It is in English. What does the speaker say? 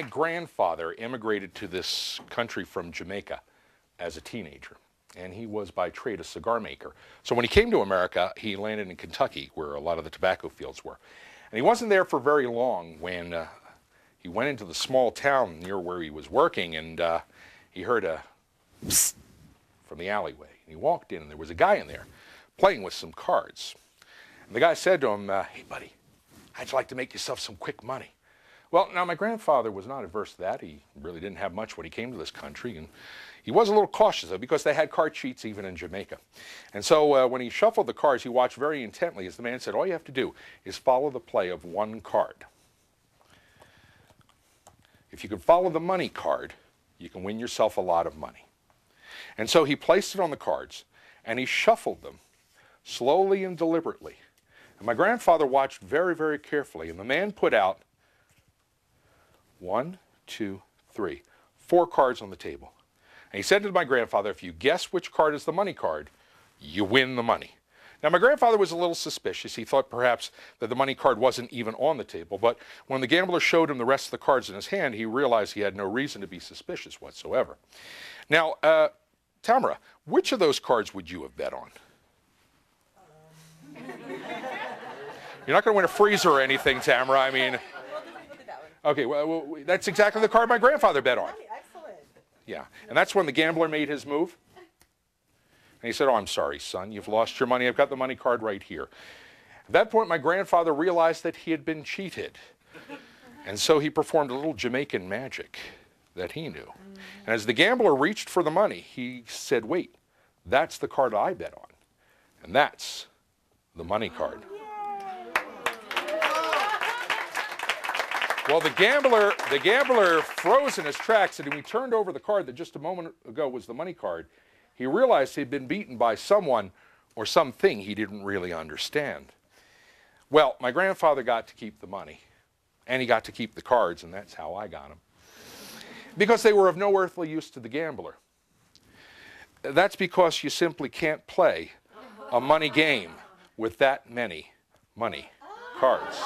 my grandfather immigrated to this country from Jamaica as a teenager, and he was by trade a cigar maker. So when he came to America, he landed in Kentucky, where a lot of the tobacco fields were. And he wasn't there for very long when he went into the small town near where he was working, and he heard a psst from the alleyway. And he walked in, and there was a guy in there playing with some cards. And the guy said to him, "Hey, buddy, how'd you like to make yourself some quick money?" Well, now my grandfather was not averse to that. He really didn't have much when he came to this country, and he was a little cautious, though, because they had card cheats even in Jamaica. And so when he shuffled the cards, he watched very intently as the man said, all you have to do is follow the play of one card. If you can follow the money card, you can win yourself a lot of money. And so he placed it on the cards, and he shuffled them slowly and deliberately. And my grandfather watched very, very carefully, and the man put out 1, 2, 3, 4 cards on the table. And he said to my grandfather, if you guess which card is the money card, you win the money. Now, my grandfather was a little suspicious. He thought perhaps that the money card wasn't even on the table. But when the gambler showed him the rest of the cards in his hand, he realized he had no reason to be suspicious whatsoever. Now, Tamara, which of those cards would you have bet on? You're not going to win a freezer or anything, Tamara. I mean, okay, well, that's exactly the card my grandfather bet on. Yeah, and that's when the gambler made his move. And he said, oh, I'm sorry, son, you've lost your money. I've got the money card right here. At that point, my grandfather realized that he had been cheated. And so he performed a little Jamaican magic that he knew. And as the gambler reached for the money, he said, wait, that's the card I bet on. And that's the money card. Well, the gambler froze in his tracks, and when he turned over the card that just a moment ago was the money card, he realized he'd been beaten by someone or something he didn't really understand. Well, my grandfather got to keep the money, and he got to keep the cards, and that's how I got them. Because they were of no earthly use to the gambler. That's because you simply can't play a money game with that many money cards.